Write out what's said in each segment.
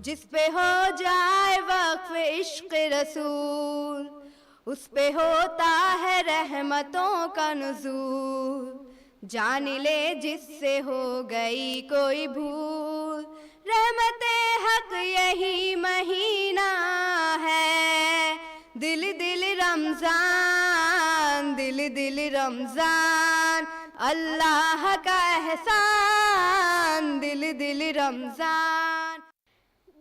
جس پہ ہو جائے وقف عشق رسول اس پہ ہوتا ہے رحمتوں کا نزول. جان لے جس سے ہو گئی کوئی بھول رحمت حق یہی مہینہ ہے. دل دل رمضان دل دل رمضان اللہ کا احسان دل دل رمضان.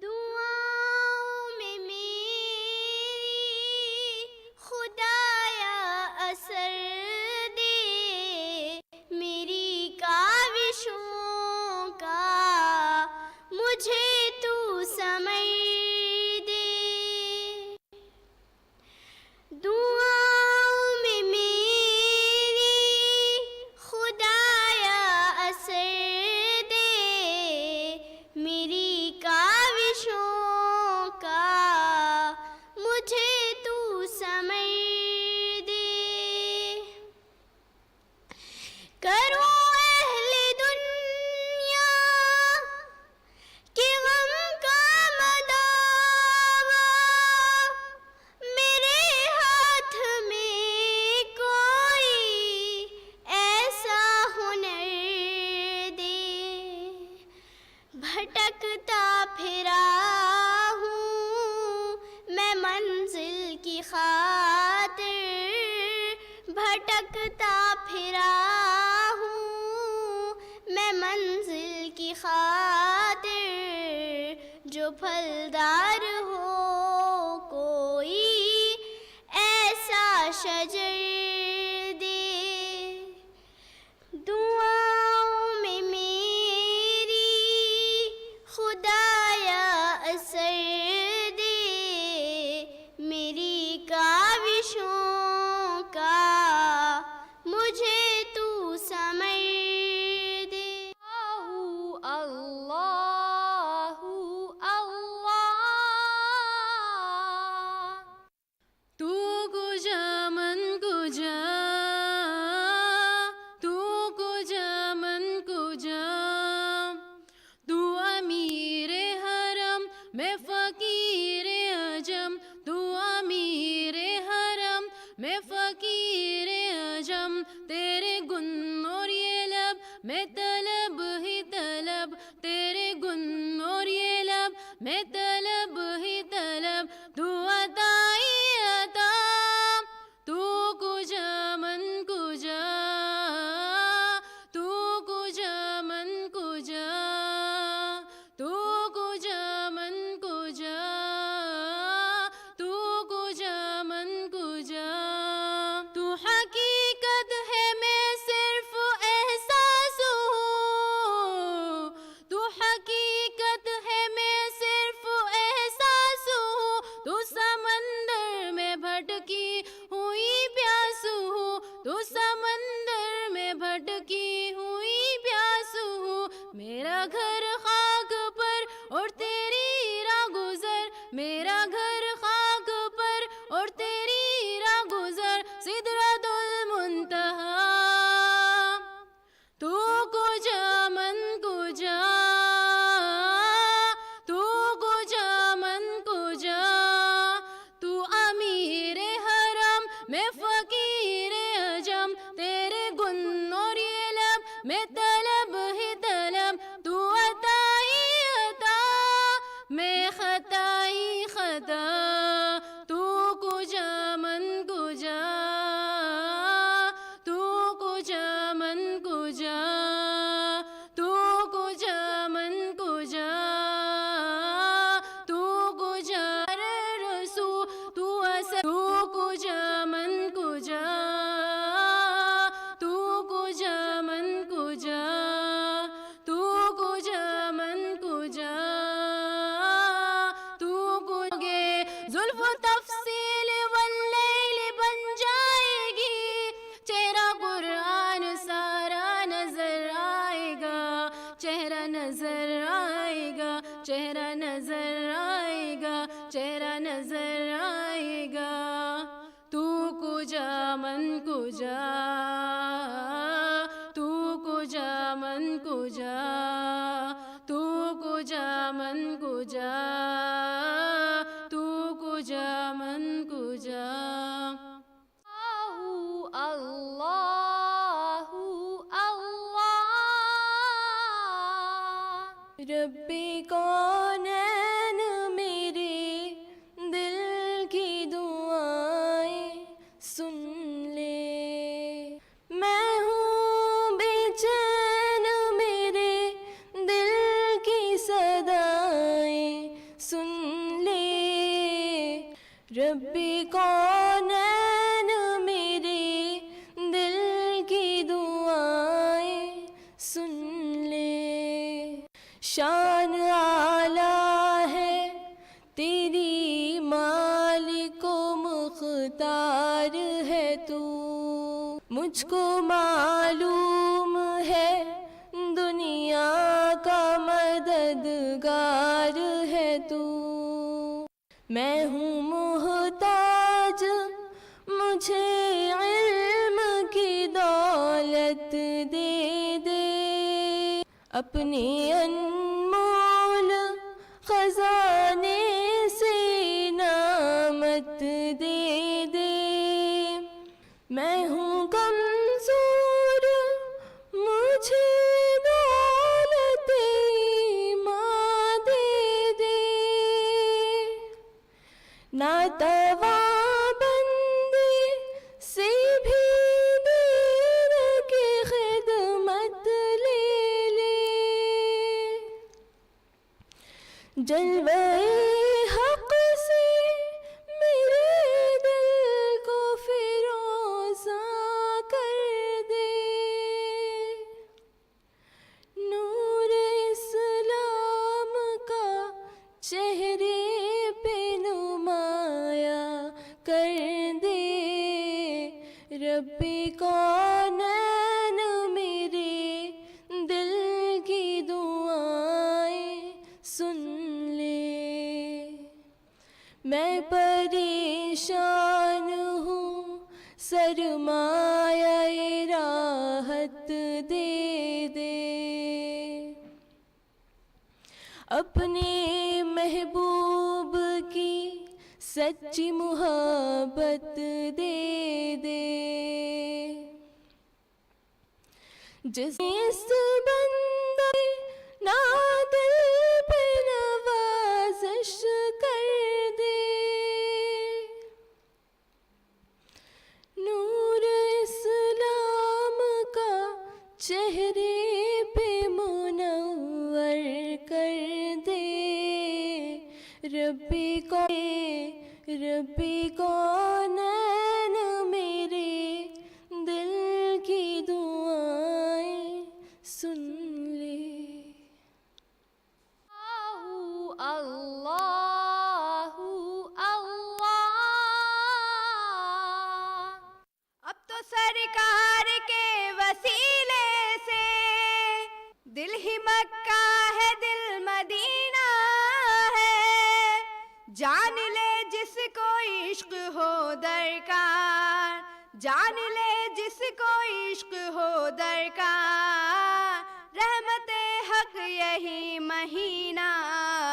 دعاؤں میں میری خدایا اثر دے میری کاوشوں کا مجھے تو سمجھ دے. دعاؤں میں میری خدایا اثر دے میری کاوشوں کا مجھے تو سمجھ دے. کروں اہل دنیا کے غم کا مداوا میرے ہاتھ میں کوئی ایسا ہنر دے. بھٹکتا پھرا ہوں میں منزل کی خاطر بھٹکتا پھرا ہوں میں منزل کی خاطر. جو پھلدار ہو کوئی ایسا شجر دے. دعاؤں میں میری خدایا اثر دے میری کاوشوں کا مجھے تو سمجھ دے. اللہ اللہ تو کجا من کجا تو کجا من کجا تو امیر حرم میں فقیر عجم تو امیر حرم میں فقیر عجم. تیرے گن اور یہ لب میں طلب ہی طلب تیرے گن اور یہ لب میں طلب ہی طلب. تو عطائی عطا تو کجا من کجا تو کجا من کجا تو کجا من کجا تو کجا من کجا. تو حقیقت ہے میں صرف احساس ہوں تو حقیقت ہے میں صرف احساس ہوں. تو سمندر میں بھٹکی ہوئی پیاس ہوں تو سمندر میں بھٹکی ہوئی پیاس ہوں. میرا گھر خاک پر اور تیری راہ گزر میرا گھر خاک پر اور تیری راہ گزر. سدرۃ المنتہا تو کجا من کجا تو کجا من کجا تو امیر حرم میں فقیر عجم. تیرے گن اور یہ لب میں طلب ہی طلب. تو عطائی عطا میں خطائی خطا. تو کجا من کجا تو کجا من کجا تو کجا من کجا تو کجا رسو تو اثر تو کجا من کجا تو کجا من کجا تو کجا من کجا تو گے زلف و تفصیل واللیل بن جائے گی. چہرہ قرآن سارا نظر آئے گا چہرہ نظر آئے گا چہرہ نظر آئے گا چہرہ نظر آئے گا. تو کجا من کجا تو کجا من کجا تو کجا کجا من کجا تو کجا من کجا اللہ اللہ ربی کونین میرے دل کی دعائیں سن لے، میں ہوں بے چین میرے دل کی صدائیں سن لے، ربی کونین میرے دل کی دعائیں سن لے، شان اعلیٰ ہے تیری مالک و مختار ہے تو، مجھ کو معلوم ہے دنیا کا مددگار ہے تو، میں ہوں محتاج مجھے علم کی دولت دے دے، اپنے انمول خزانے سے نعمت دے دے، میں ہوں کمزور مجھے دولت ایمان دے دے، ناتواں بندے سے بھی دیر کی خدمت لے لے، جلوہ حق سے میرے دل کو فیروزاں کر دے، نور اسلام کا چہرے پہ نمایاں کر دے، ربی کونین میرے دل کی دعائیں سن لے، میں پریشان ہوں سرمایہ راحت دے دے، اپنے محبوب کی سچی محبت دے دے، جس بندے نادل پہ نوازش کر دے، نور اسلام کا چہرے پہ منور کر دے، ربی کونین میرے دل کی دعائیں سن لے، اللہ اللہ اب تو سرکار کے وسیلے سے دل ہی مکہ ہے دل مدینہ ہے، جان لے جس کو عشق ہو درکار، جان لے جس کو عشق ہو درکار، رحمت حق یہی مہینہ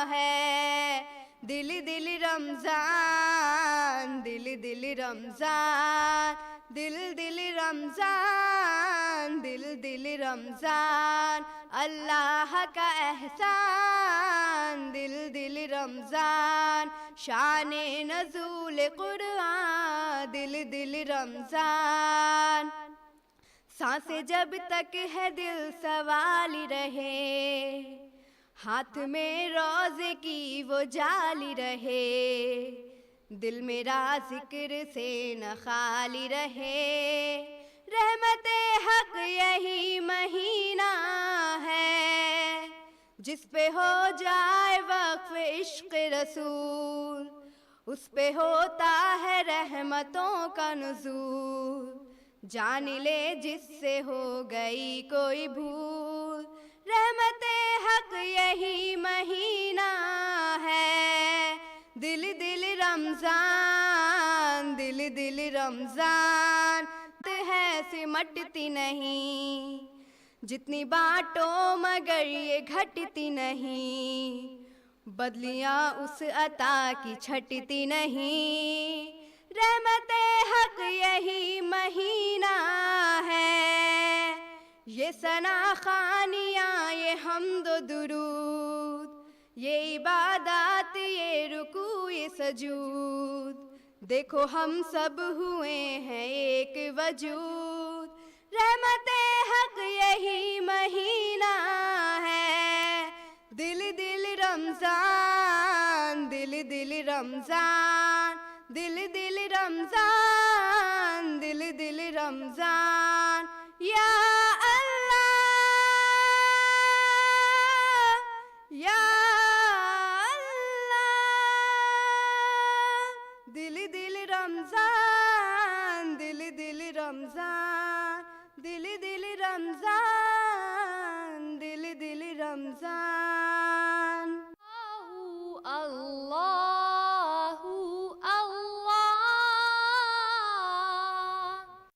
ہے، دل دل رمضان، دل دل رمضان، دل دل رمضان، دل دل رمضان، اللہ کا احسان، دل دل رمضان، شان نزول قرآن، دل دل رمضان، سانسیں جب تک ہے دل سوالی رہے، ہاتھ میں روزے کی وہ جالی رہے، دل میرا ذکر سے نہ خالی رہے، رحمت حق یہی مہینہ ہے، جس پہ ہو جائے وقف عشق رسول، اس پہ ہوتا ہے رحمتوں کا نزول، جان لے جس سے ہو گئی کوئی بھول، رحمت حق یہی مہینہ ہے، دل دل رمضان، دل دل رمضان ہے سمٹتی نہیں، جتنی بانٹو مگر یہ گھٹتی نہیں، بدلیاں اس عطا کی چھٹتی نہیں، رحمت حق یہی مہینہ ہے، یہ ثنا خوانیاں یہ حمد و درود، یہ عبادات یہ رکوع یہ سجود، دیکھو ہم سب ہوئے ہیں ایک وجود، رحمت حق یہی مہینہ ہے، دل دل رمضان، دل دل رمضان، دل دل رمضان، دل دل رمضان، یا اللہ یا اللہ، دل دل رمضان، دل دل رمضان، دل دل رمضان، دل دل رمضان، اللہ اللہ،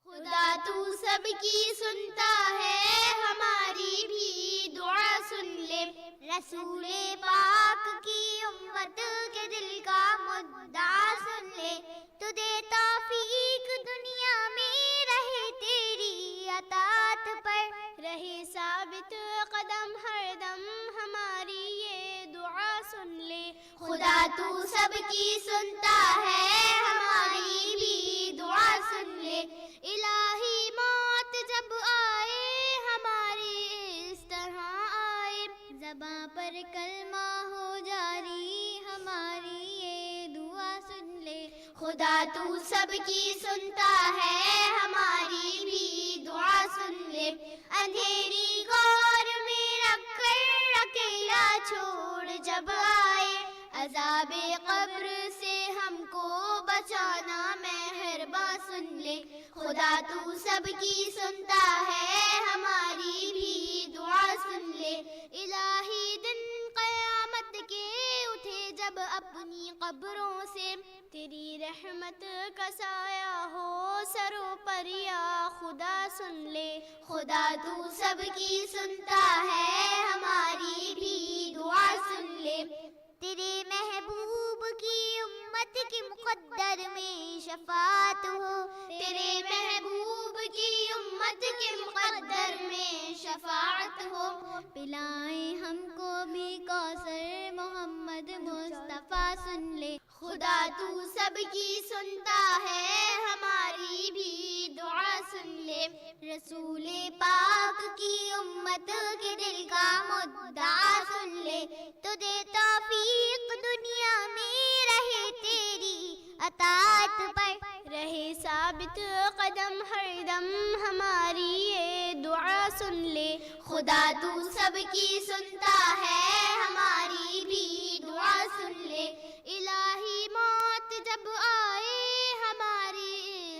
خدا تو سب کی سنتا ہے، ہماری بھی دعا سن لے، رسول پاک کی امت کے دل کا مدعا سن لے، تو دے توفیق دنیا میں رہے تیری اطاعت پر، رہے ثابت قدم ہر دم ہماری یہ دعا سن لے، خدا تو سب کی سنتا ہے، ہماری بھی دعا سن لے، الہی موت جب آئے ہماری اس طرح آئے، زباں پر کلمہ ہو جاری ہماری یہ دعا سن لے، خدا تو سب کی سنتا ہے، ہماری بھی دعا سن لے، اندھیری غار میں رکھ کر اکیلا چھوڑ جب آئے، عذاب قبر سے ہم کو بچانا مہرباں سن لے، خدا تو سب کی سنتا ہے، ہماری بھی دعا سن لے، الہی دن قیامت کے اٹھے جب اپنی قبروں سے، تیری رحمت کا سایہ ہو سروں پر یا خدا سن لے، خدا تو سب کی سنتا ہے، ہماری بھی دعا سن لے، تیرے محبوب کی امت کے مقدر میں شفاعت ہو، تیرے محبوب کی امت کے مقدر میں شفاعت ہو، پلائیں ہم کو بھی کوثر محمد مصطفیٰ سن لے، خدا تو سب کی سنتا ہے، ہماری بھی دعا سن لے، رسول پاک کی امت کے دل کا مدعا سن لے، تو دے توفیق دنیا میں رہے تیری اطاعت پر، رہے ثابت قدم ہر دم ہماری یہ دعا سن لے، خدا تو سب کی سنتا ہے، ہماری بھی دعا سن لے، الہی موت جب آئے ہماری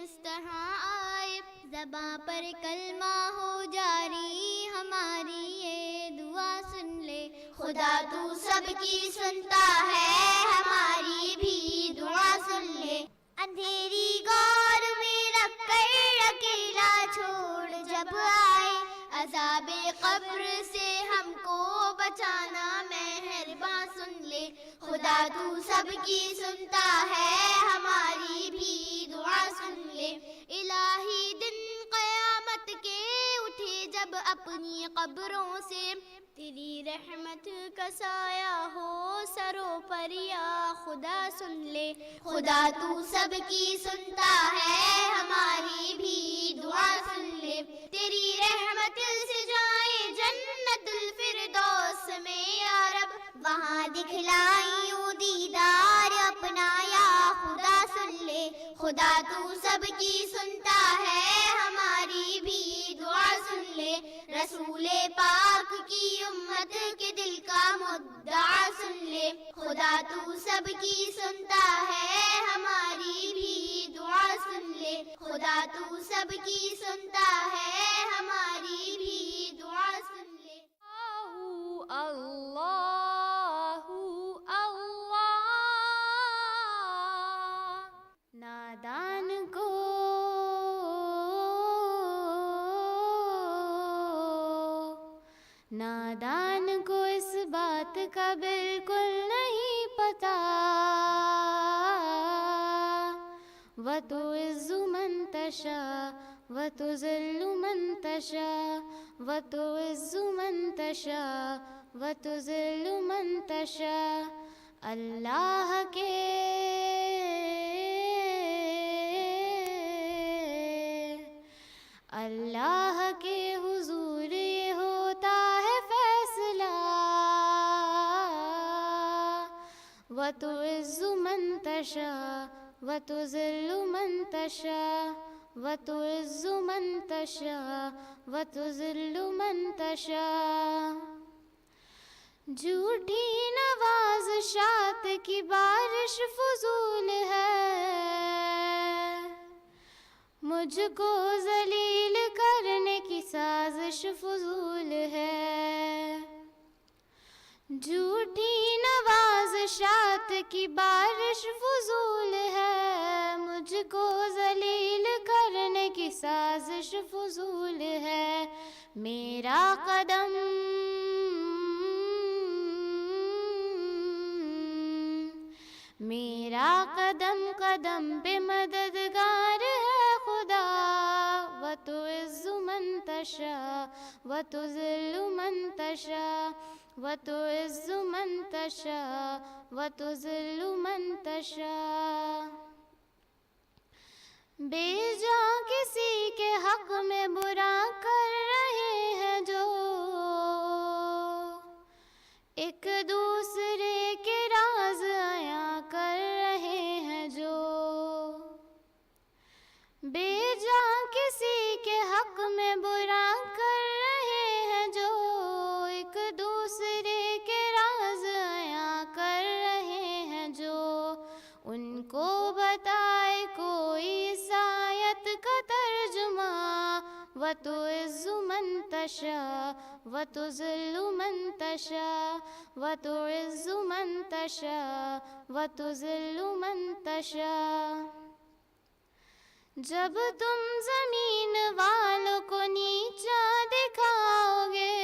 اس طرح آئے، زباں پر کلمہ ہو جاری ہماری یہ دعا سن لے، خدا تو سب کی سنتا ہے، ہماری بھی دعا سن لے، اندھیری غار میں رکھ کر اکیلا چھوڑ جب آئے، عذاب قبر سے ہم کو بچانا مہرباں سن لے، خدا تو سب کی سنتا ہے، ہماری بھی دعا سن لے، الہی دن قیامت کے اٹھے جب اپنی قبروں سے، تیری رحمت کا سایہ ہو سروں پر یا خدا سن لے، خدا تو سب کی سنتا ہے، ہماری بھی دعا سن لے، تیری رحمت سے جائیں جنت الفردوس میں یا رب، وہاں دکھلائیں دیدار اپنا یا خدا سن لے، خدا تو سب کی سنتا ہے، ہماری بھی دعا سن لے، رسول پاک کی امت کے دل کا مدعا سن لے، خدا تو سب کی سنتا ہے، ہماری بھی دعا سن لے، خدا تو سب کی سنتا ہے، ہماری بھی دعا سن لے، اللہ اللہ، نادان کو نادان کو اس بات کا بالکل نہیں پتا، وتعز من تشاء وتذل من تشاء وتعز من تشاء وتذل من تشاء. اللہ کے حضور یہ ہوتا ہے فیصلہ، وتعز من تشاء وتذل من تشاء وتعز من تشاء وتذل من تشاء. جھوٹی نوازشات کی بارش فضول ہے، مجھ کو ذلیل کرنے کی سازش فضول ہے. جھوٹی نوازشات کی بارش فضول ہے، مجھ کو ذلیل کرنے کی سازش فضول ہے. میرا قدم قدم پہ مددگار ہے خدا، وتعز من تشاء وتذل من تشاء وتعز من تشاء وتذل من تشاء. بے جان کسی کے حق میں برا کر رہے ہیں جو، ایک دوسرے کے راز عیاں کر رہے ہیں جو. بے جان کسی کے حق میں برا کر رہے ہیں جو، ایک دوسرے کے راز عیاں کر رہے ہیں جو. ان کو بتائے کوئی اس آیت کا ترجمہ، وتعز من تشاء وتذل من تشاء وتعز من تشاء وتذل من تشاء. جب تم زمین والوں کو نیچا دکھاؤ گے،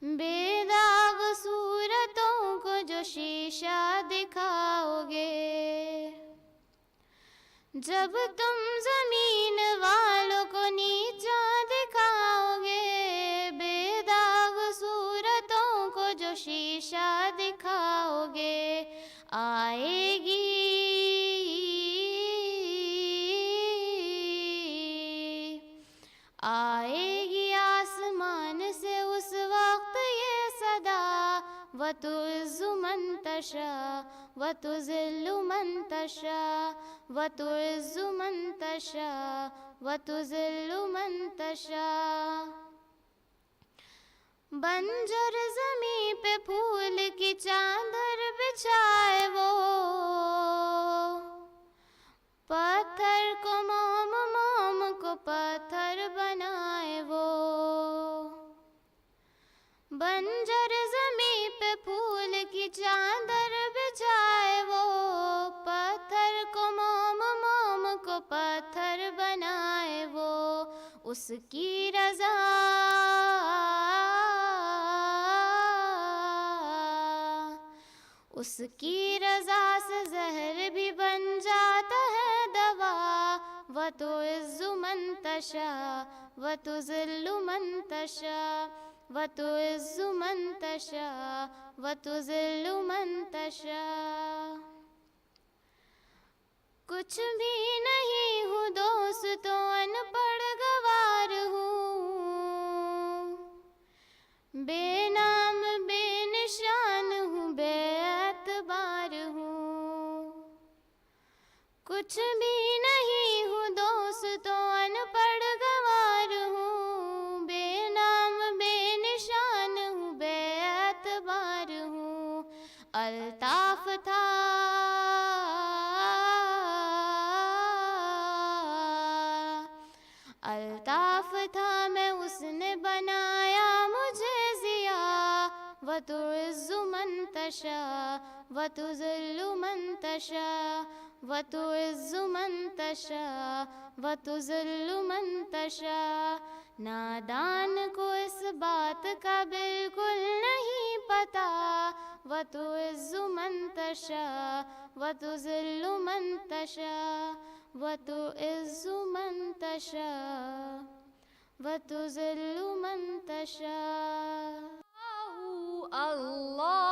بے داغ صورتوں کو جو شیشہ دکھاؤ گے، جب تم زمین والوں کو نیچا دکھاؤ گے، بے داغ صورتوں کو جو شیشہ دکھاؤ گے، آئے گی آسمان سے اس وقت یہ صدا، وتعز من تشاء وتذل من تشاء وتعز من تشاء وتذل من تشاء. بنجر زمیں پہ پھول کی چادر بچھائے وہ، پتھر کو موم موم کو پتھر بنائے وہ. بنجر زمیں پہ پھول کی چادر بچھائے وہ، پتھر کو موم موم کو پتھر بنائے وہ. اس کی رضا اس کی رضا سے زہر بھی بن جاتا ہے دوا، وتعز من تشاء وتذل من تشاء وتعز من تشاء وتذل من تشاء. کچھ بھی نہیں ہوں دوستو، ان پڑھ گوار ہوں، بے نام بے نشان ہوں، بے اعتبار ہوں. کچھ بھی نہیں ہوں دوستو، ان پڑھ گوار ہوں، بے نام بے نشان ہوں، بے اعتبار ہوں. الطاف تھا الطاف تھا میں اس نے بنایا مجھے ضیا، وتعز من تشاء وتذل من تشاء وتعز من تشاء وتذل من تشاء. نادان کو اس بات کا بالکل نہیں پتہ. وتعز من تشاء وتذل من تشاء وتعز من تشاء وتذل من تشاء. اللہ